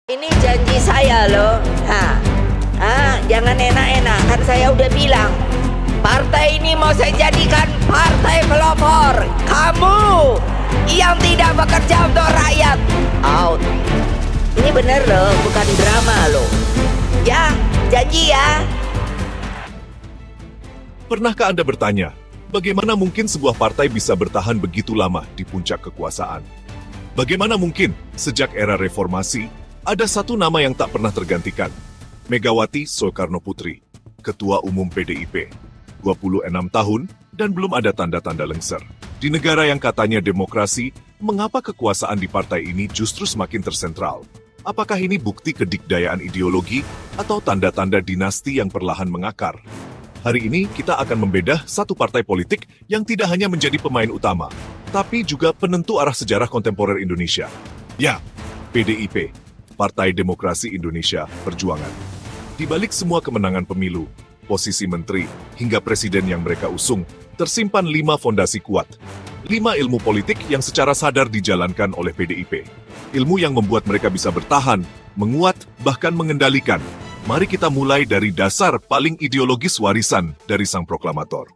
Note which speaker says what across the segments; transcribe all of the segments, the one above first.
Speaker 1: Ini janji saya loh. Jangan enak-enak, kan saya udah bilang partai ini mau saya jadikan partai pelopor. Kamu yang tidak bekerja untuk rakyat, out. Ini bener loh, bukan drama loh. Ya, janji ya.
Speaker 2: Pernahkah Anda bertanya, bagaimana mungkin sebuah partai bisa bertahan begitu lama di puncak kekuasaan? Bagaimana mungkin sejak era reformasi, ada satu nama yang tak pernah tergantikan, Megawati Soekarnoputri, Ketua Umum PDIP, 26 tahun dan belum ada tanda-tanda lengser. Di negara yang katanya demokrasi, mengapa kekuasaan di partai ini justru semakin tersentral? Apakah ini bukti kedikdayaan ideologi atau tanda-tanda dinasti yang perlahan mengakar? Hari ini kita akan membedah satu partai politik yang tidak hanya menjadi pemain utama, tapi juga penentu arah sejarah kontemporer Indonesia. Ya, PDIP, Partai Demokrasi Indonesia Perjuangan. Di balik semua kemenangan pemilu, posisi menteri, hingga presiden yang mereka usung, tersimpan 5 fondasi kuat. 5 ilmu politik yang secara sadar dijalankan oleh PDIP. Ilmu yang membuat mereka bisa bertahan, menguat, bahkan mengendalikan. Mari kita mulai dari dasar paling ideologis warisan dari sang proklamator.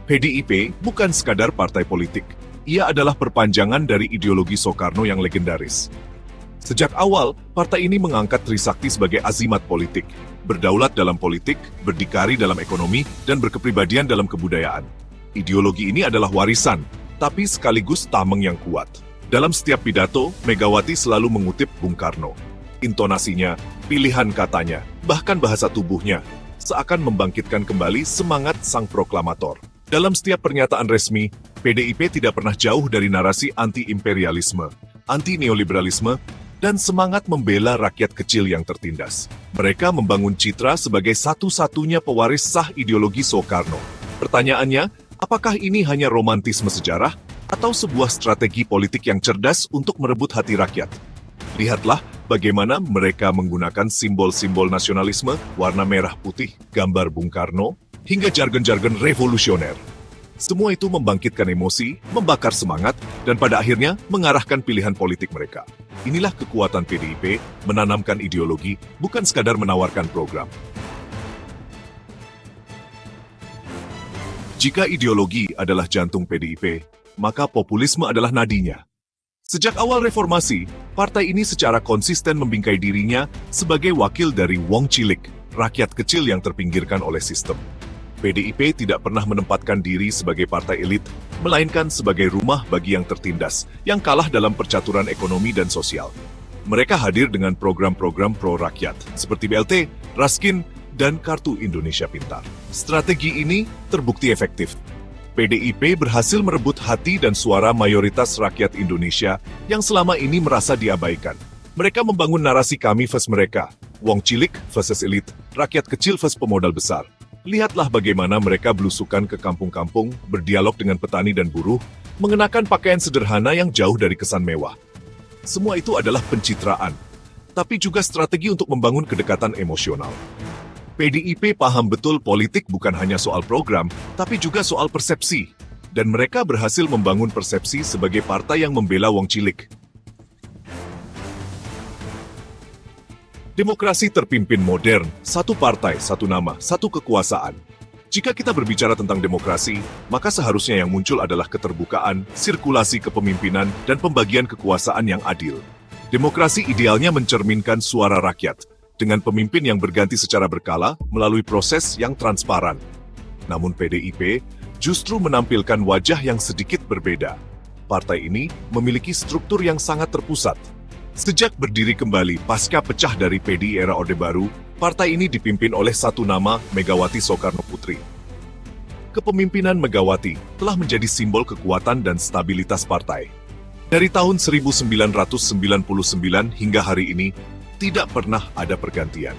Speaker 2: PDIP bukan sekadar partai politik. Ia adalah perpanjangan dari ideologi Soekarno yang legendaris. Sejak awal, partai ini mengangkat Trisakti sebagai azimat politik, berdaulat dalam politik, berdikari dalam ekonomi, dan berkepribadian dalam kebudayaan. Ideologi ini adalah warisan, tapi sekaligus tameng yang kuat. Dalam setiap pidato, Megawati selalu mengutip Bung Karno. Intonasinya, pilihan katanya, bahkan bahasa tubuhnya, seakan membangkitkan kembali semangat sang proklamator. Dalam setiap pernyataan resmi, PDIP tidak pernah jauh dari narasi anti-imperialisme, anti-neoliberalisme, dan semangat membela rakyat kecil yang tertindas. Mereka membangun citra sebagai satu-satunya pewaris sah ideologi Soekarno. Pertanyaannya, apakah ini hanya romantisme sejarah atau sebuah strategi politik yang cerdas untuk merebut hati rakyat? Lihatlah bagaimana mereka menggunakan simbol-simbol nasionalisme, warna merah putih, gambar Bung Karno, hingga jargon-jargon revolusioner. Semua itu membangkitkan emosi, membakar semangat, dan pada akhirnya mengarahkan pilihan politik mereka. Inilah kekuatan PDIP, menanamkan ideologi, bukan sekadar menawarkan program. Jika ideologi adalah jantung PDIP, maka populisme adalah nadinya. Sejak awal reformasi, partai ini secara konsisten membingkai dirinya sebagai wakil dari wong cilik, rakyat kecil yang terpinggirkan oleh sistem. PDIP tidak pernah menempatkan diri sebagai partai elit, melainkan sebagai rumah bagi yang tertindas, yang kalah dalam percaturan ekonomi dan sosial. Mereka hadir dengan program-program pro-rakyat, seperti BLT, Raskin, dan Kartu Indonesia Pintar. Strategi ini terbukti efektif. PDIP berhasil merebut hati dan suara mayoritas rakyat Indonesia yang selama ini merasa diabaikan. Mereka membangun narasi kami versus mereka, wong cilik versus elit, rakyat kecil versus pemodal besar. Lihatlah bagaimana mereka belusukan ke kampung-kampung, berdialog dengan petani dan buruh, mengenakan pakaian sederhana yang jauh dari kesan mewah. Semua itu adalah pencitraan, tapi juga strategi untuk membangun kedekatan emosional. PDIP paham betul politik bukan hanya soal program, tapi juga soal persepsi. Dan mereka berhasil membangun persepsi sebagai partai yang membela wong cilik. Demokrasi terpimpin modern, satu partai, satu nama, satu kekuasaan. Jika kita berbicara tentang demokrasi, maka seharusnya yang muncul adalah keterbukaan, sirkulasi kepemimpinan, dan pembagian kekuasaan yang adil. Demokrasi idealnya mencerminkan suara rakyat, dengan pemimpin yang berganti secara berkala melalui proses yang transparan. Namun PDIP justru menampilkan wajah yang sedikit berbeda. Partai ini memiliki struktur yang sangat terpusat. Sejak berdiri kembali pasca pecah dari PDI era Orde Baru, partai ini dipimpin oleh satu nama, Megawati Soekarnoputri. Kepemimpinan Megawati telah menjadi simbol kekuatan dan stabilitas partai. Dari tahun 1999 hingga hari ini, tidak pernah ada pergantian.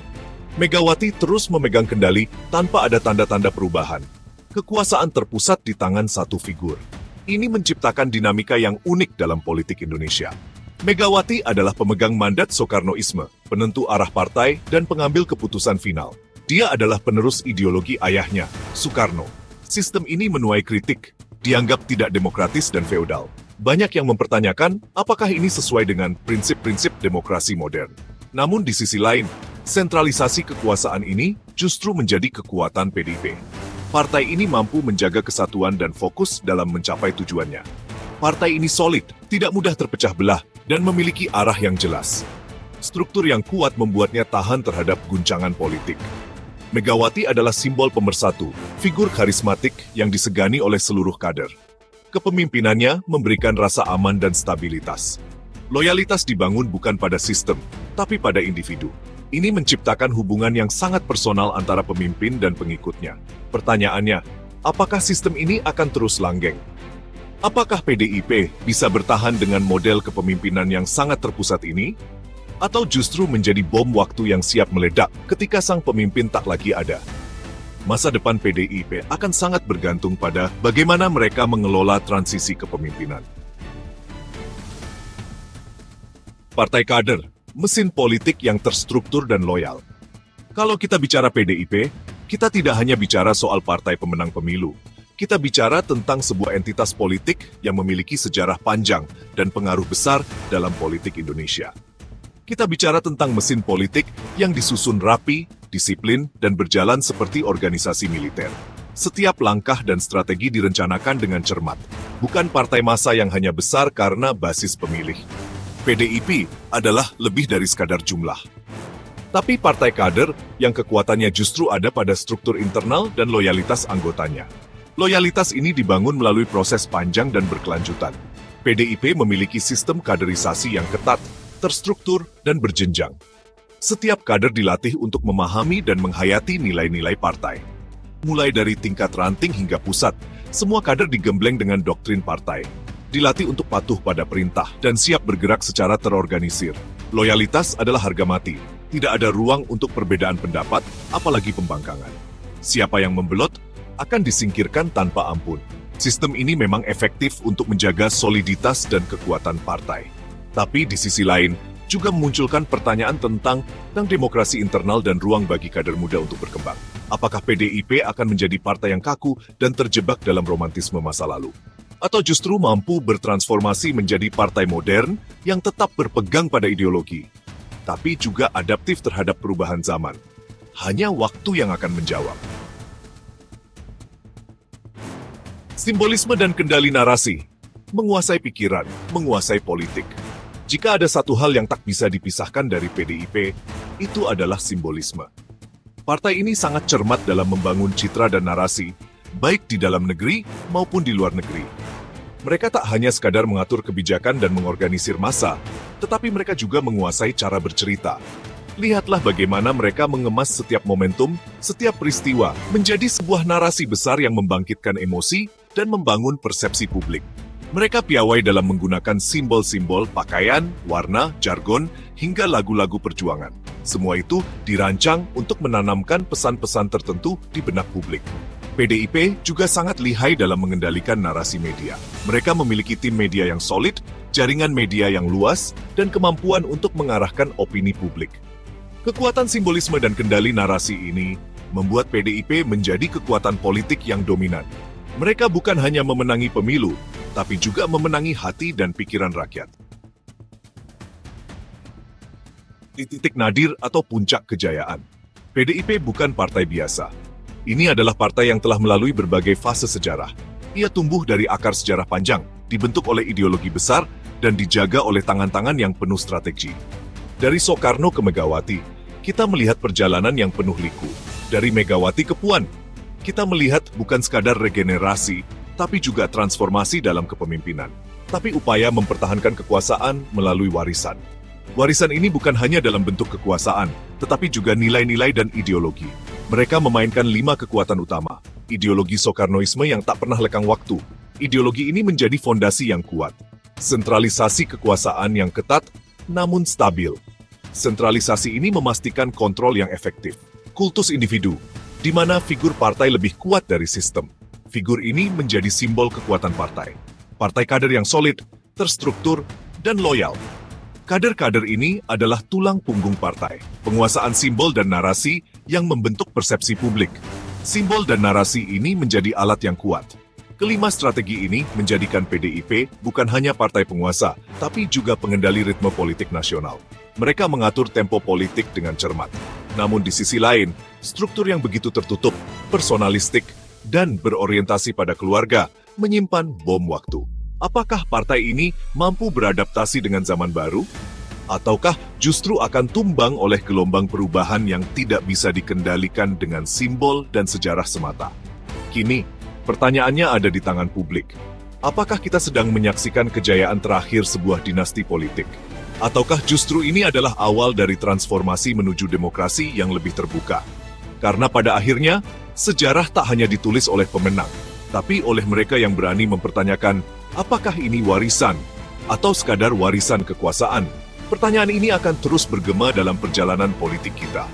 Speaker 2: Megawati terus memegang kendali tanpa ada tanda-tanda perubahan. Kekuasaan terpusat di tangan satu figur. Ini menciptakan dinamika yang unik dalam politik Indonesia. Megawati adalah pemegang mandat Soekarnoisme, penentu arah partai, dan pengambil keputusan final. Dia adalah penerus ideologi ayahnya, Soekarno. Sistem ini menuai kritik, dianggap tidak demokratis dan feodal. Banyak yang mempertanyakan apakah ini sesuai dengan prinsip-prinsip demokrasi modern. Namun di sisi lain, sentralisasi kekuasaan ini justru menjadi kekuatan PDIP. Partai ini mampu menjaga kesatuan dan fokus dalam mencapai tujuannya. Partai ini solid, tidak mudah terpecah belah, dan memiliki arah yang jelas. Struktur yang kuat membuatnya tahan terhadap guncangan politik. Megawati adalah simbol pemersatu, figur karismatik yang disegani oleh seluruh kader. Kepemimpinannya memberikan rasa aman dan stabilitas. Loyalitas dibangun bukan pada sistem, tapi pada individu. Ini menciptakan hubungan yang sangat personal antara pemimpin dan pengikutnya. Pertanyaannya, apakah sistem ini akan terus langgeng? Apakah PDIP bisa bertahan dengan model kepemimpinan yang sangat terpusat ini? Atau justru menjadi bom waktu yang siap meledak ketika sang pemimpin tak lagi ada? Masa depan PDIP akan sangat bergantung pada bagaimana mereka mengelola transisi kepemimpinan. Partai kader, mesin politik yang terstruktur dan loyal. Kalau kita bicara PDIP, kita tidak hanya bicara soal partai pemenang pemilu. Kita bicara tentang sebuah entitas politik yang memiliki sejarah panjang dan pengaruh besar dalam politik Indonesia. Kita bicara tentang mesin politik yang disusun rapi, disiplin, dan berjalan seperti organisasi militer. Setiap langkah dan strategi direncanakan dengan cermat, bukan partai massa yang hanya besar karena basis pemilih. PDIP adalah lebih dari sekadar jumlah. Tapi partai kader yang kekuatannya justru ada pada struktur internal dan loyalitas anggotanya. Loyalitas ini dibangun melalui proses panjang dan berkelanjutan. PDIP memiliki sistem kaderisasi yang ketat, terstruktur, dan berjenjang. Setiap kader dilatih untuk memahami dan menghayati nilai-nilai partai. Mulai dari tingkat ranting hingga pusat, semua kader digembleng dengan doktrin partai. Dilatih untuk patuh pada perintah dan siap bergerak secara terorganisir. Loyalitas adalah harga mati. Tidak ada ruang untuk perbedaan pendapat, apalagi pembangkangan. Siapa yang membelot akan disingkirkan tanpa ampun. Sistem ini memang efektif untuk menjaga soliditas dan kekuatan partai. Tapi di sisi lain, juga memunculkan pertanyaan tentang demokrasi internal dan ruang bagi kader muda untuk berkembang. Apakah PDIP akan menjadi partai yang kaku dan terjebak dalam romantisme masa lalu? Atau justru mampu bertransformasi menjadi partai modern yang tetap berpegang pada ideologi, tapi juga adaptif terhadap perubahan zaman? Hanya waktu yang akan menjawab. Simbolisme dan kendali narasi menguasai pikiran, menguasai politik. Jika ada satu hal yang tak bisa dipisahkan dari PDIP, itu adalah simbolisme. Partai ini sangat cermat dalam membangun citra dan narasi, baik di dalam negeri maupun di luar negeri. Mereka tak hanya sekadar mengatur kebijakan dan mengorganisir massa, tetapi mereka juga menguasai cara bercerita. Lihatlah bagaimana mereka mengemas setiap momentum, setiap peristiwa, menjadi sebuah narasi besar yang membangkitkan emosi dan membangun persepsi publik. Mereka piawai dalam menggunakan simbol-simbol, pakaian, warna, jargon, hingga lagu-lagu perjuangan. Semua itu dirancang untuk menanamkan pesan-pesan tertentu di benak publik. PDIP juga sangat lihai dalam mengendalikan narasi media. Mereka memiliki tim media yang solid, jaringan media yang luas, dan kemampuan untuk mengarahkan opini publik. Kekuatan simbolisme dan kendali narasi ini membuat PDIP menjadi kekuatan politik yang dominan. Mereka bukan hanya memenangi pemilu, tapi juga memenangi hati dan pikiran rakyat. Di titik nadir atau puncak kejayaan, PDIP bukan partai biasa. Ini adalah partai yang telah melalui berbagai fase sejarah. Ia tumbuh dari akar sejarah panjang, dibentuk oleh ideologi besar, dan dijaga oleh tangan-tangan yang penuh strategi. Dari Soekarno ke Megawati, kita melihat perjalanan yang penuh liku. Dari Megawati ke Puan, kita melihat bukan sekadar regenerasi, tapi juga transformasi dalam kepemimpinan. Tapi upaya mempertahankan kekuasaan melalui warisan. Warisan ini bukan hanya dalam bentuk kekuasaan, tetapi juga nilai-nilai dan ideologi. Mereka memainkan 5 kekuatan utama. Ideologi Soekarnoisme yang tak pernah lekang waktu. Ideologi ini menjadi fondasi yang kuat. Sentralisasi kekuasaan yang ketat, namun stabil. Sentralisasi ini memastikan kontrol yang efektif. Kultus individu, di mana figur partai lebih kuat dari sistem. Figur ini menjadi simbol kekuatan partai. Partai kader yang solid, terstruktur, dan loyal. Kader-kader ini adalah tulang punggung partai, penguasaan simbol dan narasi yang membentuk persepsi publik. Simbol dan narasi ini menjadi alat yang kuat. Kelima strategi ini menjadikan PDIP bukan hanya partai penguasa, tapi juga pengendali ritme politik nasional. Mereka mengatur tempo politik dengan cermat. Namun di sisi lain, struktur yang begitu tertutup, personalistik, dan berorientasi pada keluarga menyimpan bom waktu. Apakah partai ini mampu beradaptasi dengan zaman baru? Ataukah justru akan tumbang oleh gelombang perubahan yang tidak bisa dikendalikan dengan simbol dan sejarah semata? Kini, pertanyaannya ada di tangan publik. Apakah kita sedang menyaksikan kejayaan terakhir sebuah dinasti politik? Ataukah justru ini adalah awal dari transformasi menuju demokrasi yang lebih terbuka? Karena pada akhirnya, sejarah tak hanya ditulis oleh pemenang, tapi oleh mereka yang berani mempertanyakan apakah ini warisan atau sekadar warisan kekuasaan. Pertanyaan ini akan terus bergema dalam perjalanan politik kita.